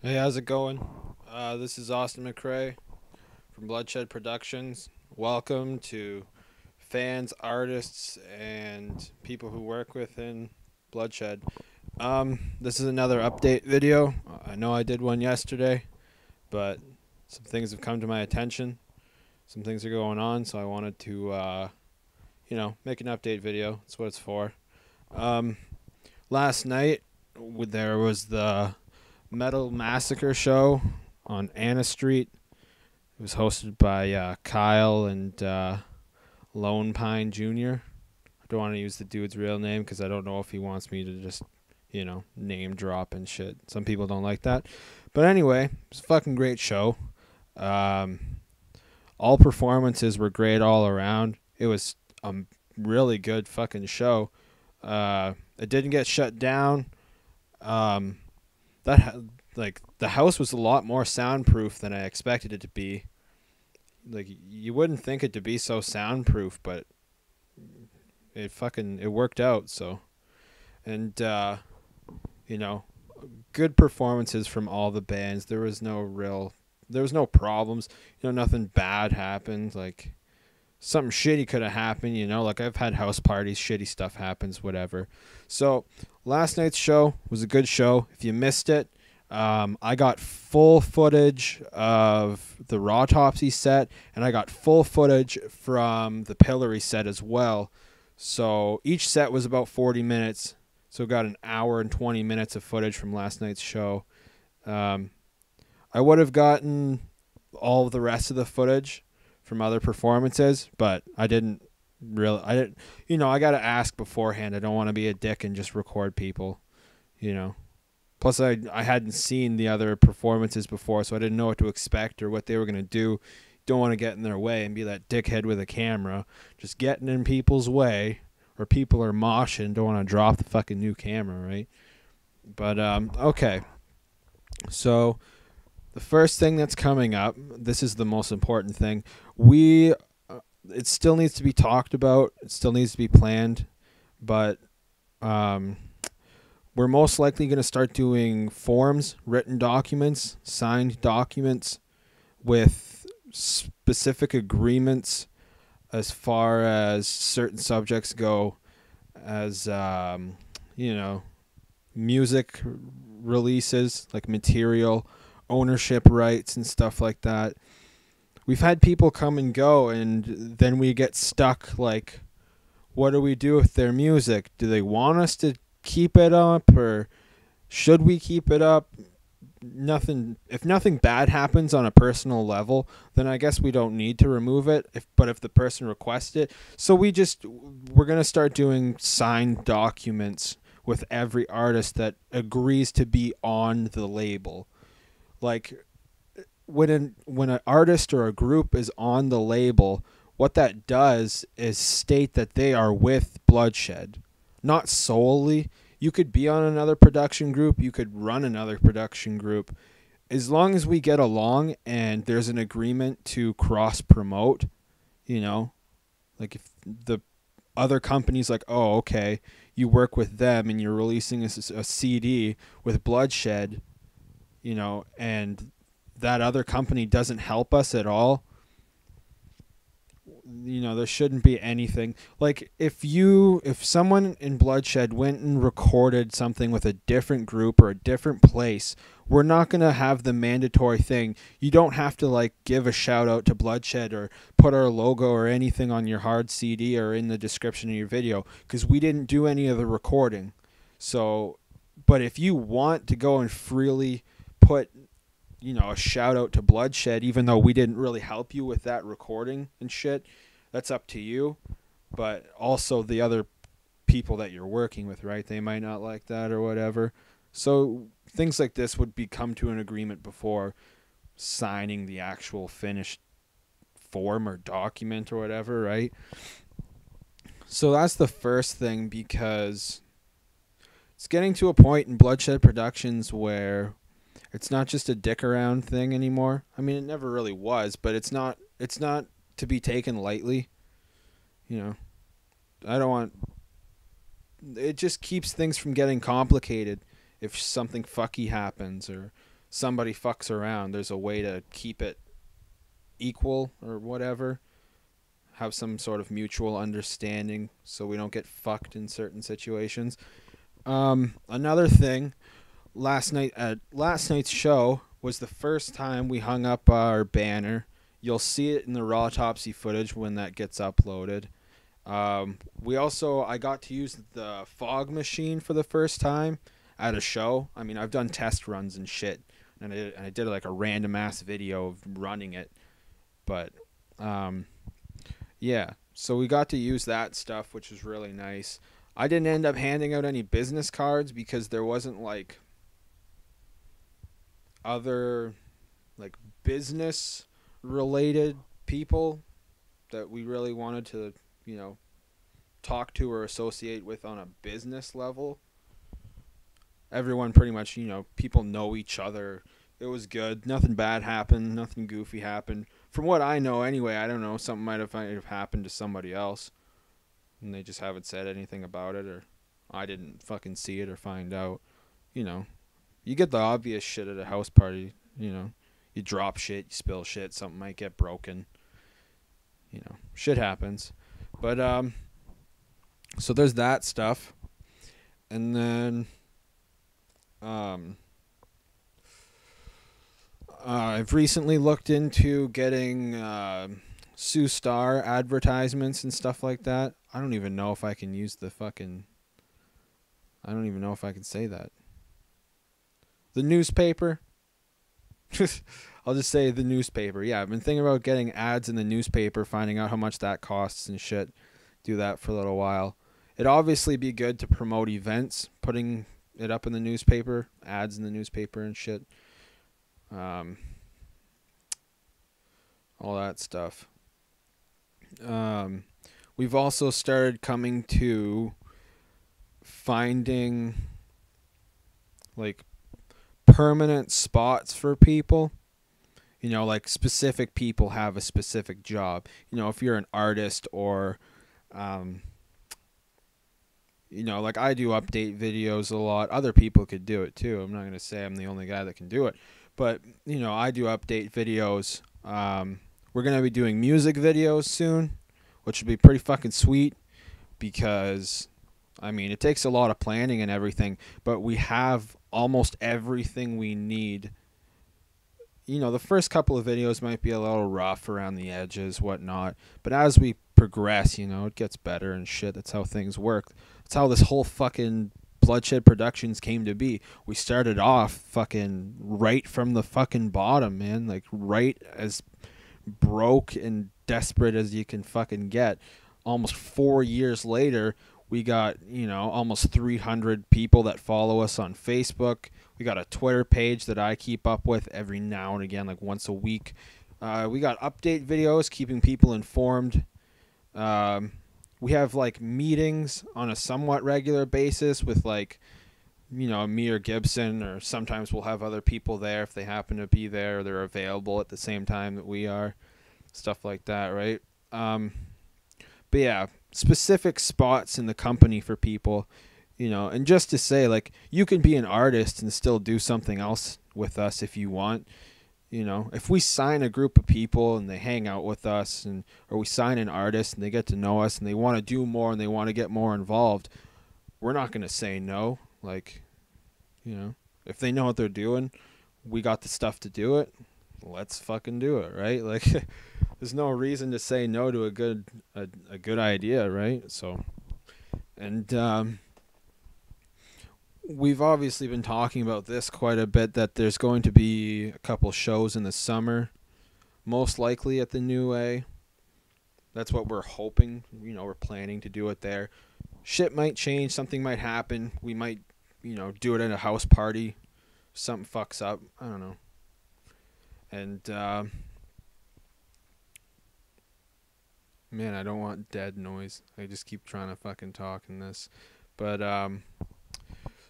Hey, how's it going? This is Austin McRae from Bloodshed Productions. Welcome to fans, artists, and people who work within Bloodshed. This is another update video. I know I did one yesterday, but some things have come to my attention. Some things are going on, so I wanted to, make an update video. That's what it's for. Um, Last night, there was the Metal Massacre show on Anna Street. It was hosted by Kyle and Lone Pine Jr. I don't want to use the dude's real name because I don't know if he wants me to just, name drop and shit. Some people don't like that. But anyway, it was a fucking great show. Um, all performances were great all around. It was a really good fucking show. It didn't get shut down. Um, that like the house was a lot more soundproof than I expected it to be. Like you wouldn't think it to be so soundproof, but it worked out. So and you know, good performances from all the bands. There was no problems. Nothing bad happened. Like something shitty could have happened. Like I've had house parties, shitty stuff happens, whatever. So last night's show was a good show. If you missed it, I got full footage of the Rawtopsy set, and I got full footage from the Pillory set as well. So each set was about 40 minutes. So got an hour and 20 minutes of footage from last night's show. Um, I would have gotten all of the rest of the footage from other performances, but I didn't really. I didn't. I got to ask beforehand. I don't want to be a dick and just record people. You know. Plus, I hadn't seen the other performances before, so I didn't know what to expect or what they were going to do. Don't want to get in their way and be that dickhead with a camera, just getting in people's way, or people are moshing, don't want to drop the fucking new camera, right? But, okay. So, the first thing that's coming up, this is the most important thing. It still needs to be talked about, it still needs to be planned, but, um, we're most likely going to start doing forms, written documents, signed documents with specific agreements as far as certain subjects go, as music releases, like material ownership rights and stuff like that. We've had people come and go, and then we get stuck. Like, what do we do with their music? Do they want us to keep it up, or should we keep it up? Nothing. If nothing bad happens on a personal level, then I guess we don't need to remove it. If the person requests it, so we're gonna start doing signed documents with every artist that agrees to be on the label. Like when an artist or a group is on the label, what that does is state that they are with Bloodshed, not solely. You could be on another production group, you could run another production group. As long as we get along and there's an agreement to cross promote, you know, like if the other company's like, oh, okay, you work with them and you're releasing a CD with Bloodshed, and that other company doesn't help us at all, there shouldn't be anything. Like if someone in Bloodshed went and recorded something with a different group or a different place, we're not going to have the mandatory thing. You don't have to like give a shout out to Bloodshed or put our logo or anything on your hard CD or in the description of your video, because we didn't do any of the recording. So, but if you want to go and freely put a shout out to Bloodshed, even though we didn't really help you with that recording and shit, that's up to you. But also the other people that you're working with, right? They might not like that or whatever. So things like this would be come to an agreement before signing the actual finished form or document or whatever, right? So that's the first thing, because it's getting to a point in Bloodshed Productions where it's not just a dick around thing anymore. I mean, it never really was, but it's not to be taken lightly. You know, I don't want. It just keeps things from getting complicated if something fucky happens, or somebody fucks around, there's a way to keep it equal or whatever. Have some sort of mutual understanding so we don't get fucked in certain situations. Another thing, last night's show was the first time we hung up our banner. You'll see it in the raw topsy footage when that gets uploaded. I got to use the fog machine for the first time at a show. I mean, I've done test runs and shit, and I did like a random ass video of running it, but yeah. So we got to use that stuff, which was really nice. I didn't end up handing out any business cards because there wasn't like other like business related people that we really wanted to, you know, talk to or associate with on a business level. Everyone pretty much, you know, people know each other. It was good. Nothing bad happened. Nothing goofy happened. From what I know, anyway, I don't know. Something might have happened to somebody else, and they just haven't said anything about it, or I didn't fucking see it or find out. You know, you get the obvious shit at a house party. You know, you drop shit, you spill shit, something might get broken. You know, shit happens. But so there's that stuff, and then I've recently looked into getting Sue Star advertisements and stuff like that. I don't even know if I can use the fucking. I don't even know if I can say that. The newspaper. I'll just say the newspaper. Yeah, I've been thinking about getting ads in the newspaper, finding out how much that costs and shit. Do that for a little while. It'd obviously be good to promote events, putting it up in the newspaper, ads in the newspaper and shit. All that stuff. We've also started coming to finding like permanent spots for people. You know, like specific people have a specific job. You know, if you're an artist or you know, like I do update videos a lot. Other people could do it too. I'm not going to say I'm the only guy that can do it. But, you know, I do update videos. We're going to be doing music videos soon, which would be pretty fucking sweet because, I mean, it takes a lot of planning and everything, but we have almost everything we need. You know, the first couple of videos might be a little rough around the edges, whatnot, but as we progress, you know, it gets better and shit. That's how things work. That's how this whole fucking Bloodshed Productions came to be. We started off fucking right from the fucking bottom, man. Like, right as broke and desperate as you can fucking get. Almost 4 years later, we got, you know, almost 300 people that follow us on Facebook. We got a Twitter page that I keep up with every now and again, like once a week. We got update videos keeping people informed. We have like meetings on a somewhat regular basis with like, you know, me or Gibson, or sometimes we'll have other people there if they happen to be there or they're available at the same time that we are. Stuff like that, right? But yeah, specific spots in the company for people, you know, and just to say, like, you can be an artist and still do something else with us if you want. You know, if we sign a group of people and they hang out with us, and or we sign an artist and they get to know us and they want to do more and they want to get more involved, we're not going to say no. Like, you know, if they know what they're doing, we got the stuff to do it. Let's fucking do it, right? Like, there's no reason to say no to a good idea, right? So, and we've obviously been talking about this quite a bit, that there's going to be a couple shows in the summer, most likely at the New A. That's what we're hoping. You know, we're planning to do it there. Shit might change. Something might happen. We might, you know, do it at a house party. Something fucks up. I don't know. And, man, I don't want dead noise. I just keep trying to fucking talk in this. But,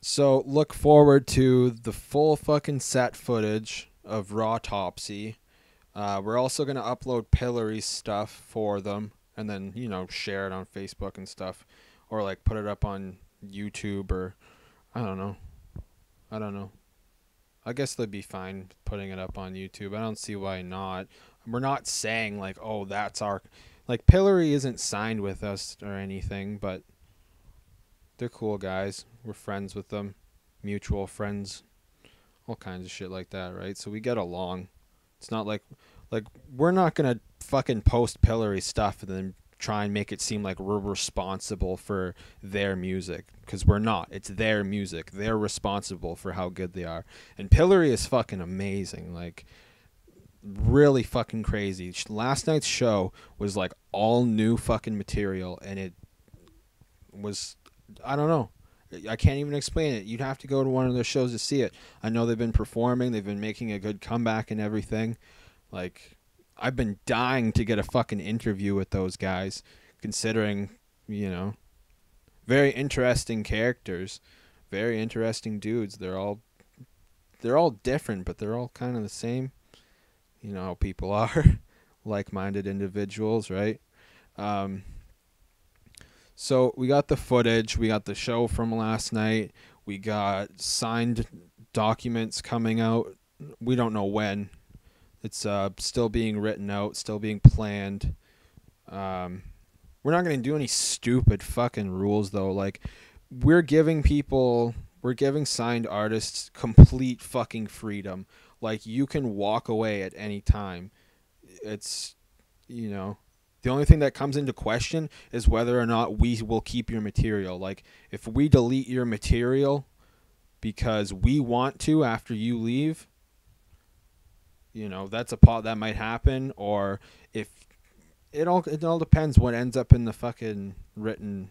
so look forward to the full fucking set footage of Raw Topsy. We're also going to upload Pillary's stuff for them and then, you know, share it on Facebook and stuff, or like put it up on YouTube, or I don't know. I guess they'd be fine putting it up on YouTube. I don't see why not. We're not saying like, oh, that's our, like, Pillory isn't signed with us or anything, but they're cool guys. We're friends with them, mutual friends, all kinds of shit like that, right? So we get along. It's not like we're not gonna fucking post Pillory stuff and then try and make it seem like we're responsible for their music, because we're not. It's their music. They're responsible for how good they are. And Pillory is fucking amazing. Like, really fucking crazy. Last night's show was like all new fucking material, and it was, I don't know. I can't even explain it. You'd have to go to one of their shows to see it. I know they've been performing. They've been making a good comeback and everything. Like, I've been dying to get a fucking interview with those guys, considering, you know, very interesting characters, very interesting dudes. They're all different, but they're all kind of the same. You know how people are, like-minded individuals, right? So we got the footage, we got the show from last night, we got signed documents coming out. We don't know when. It's still being written out, still being planned. We're not going to do any stupid fucking rules, though. Like, we're giving signed artists complete fucking freedom. Like, you can walk away at any time. It's, you know, the only thing that comes into question is whether or not we will keep your material. Like, if we delete your material because we want to after you leave, you know, that's that might happen. Or if it all depends what ends up in the fucking written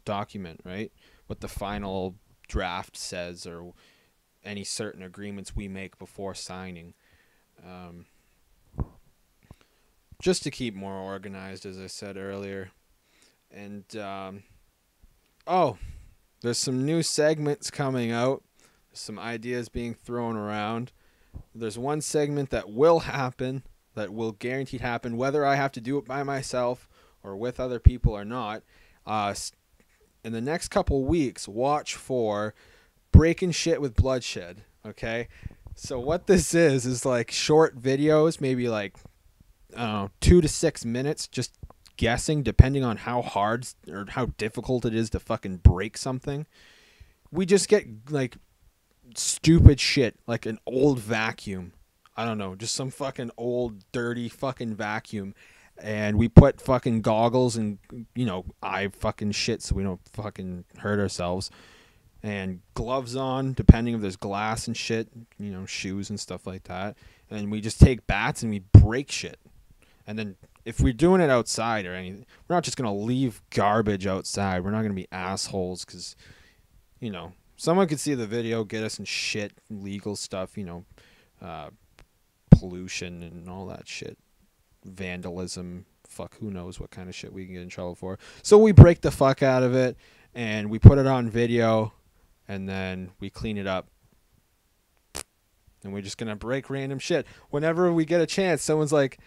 document, right? What the final draft says, or any certain agreements we make before signing. Just to keep more organized, as I said earlier. And, there's some new segments coming out. There's some ideas being thrown around. There's one segment that will happen, that will guaranteed happen, whether I have to do it by myself or with other people or not. In the next couple weeks, watch for Breaking Shit with Bloodshed, okay? So what this is like short videos, maybe like, I don't know, 2 to 6 minutes, just guessing, depending on how hard or how difficult it is to fucking break something. We just get like stupid shit, like an old vacuum. I don't know, just some fucking old dirty fucking vacuum, and we put fucking goggles and, you know, eye fucking shit so we don't fucking hurt ourselves, and gloves on, depending if there's glass and shit, you know, shoes and stuff like that. And we just take bats and we break shit. And then if we're doing it outside or anything, we're not just going to leave garbage outside. We're not going to be assholes because, you know, someone could see the video, get us in shit, legal stuff, you know, pollution and all that shit, vandalism, fuck, who knows what kind of shit we can get in trouble for. So we break the fuck out of it, and we put it on video, and then we clean it up. And we're just going to break random shit. Whenever we get a chance, someone's like,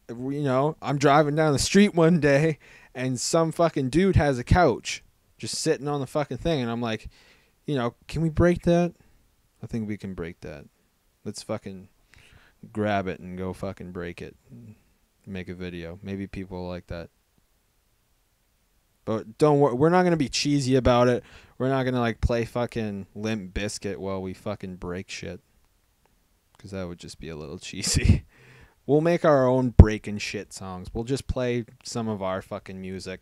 you know, I'm driving down the street one day, and some fucking dude has a couch just sitting on the fucking thing, and I'm like, you know, can we break that? I think we can break that. Let's fucking grab it and go fucking break it. Make a video. Maybe people like that. But don't worry, we're not going to be cheesy about it. We're not going to like play fucking Limp Bizkit while we fucking break shit, because that would just be a little cheesy. We'll make our own breaking shit songs. We'll just play some of our fucking music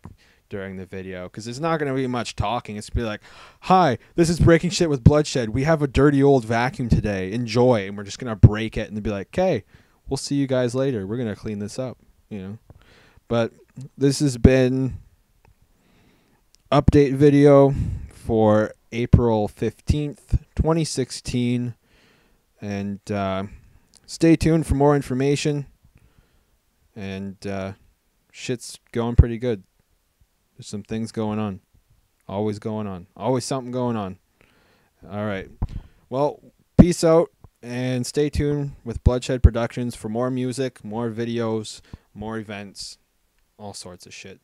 during the video, because there's not going to be much talking. It's going to be like, hi, this is Breaking Shit with Bloodshed. We have a dirty old vacuum today. Enjoy. And we're just going to break it and be like, okay, we'll see you guys later. We're going to clean this up, you know. But this has been update video for April 15th, 2016. And stay tuned for more information. And shit's going pretty good. There's some things going on. Always going on. Always something going on. All right. Well, peace out, and stay tuned with Bloodshed Productions for more music, more videos, more events, all sorts of shit.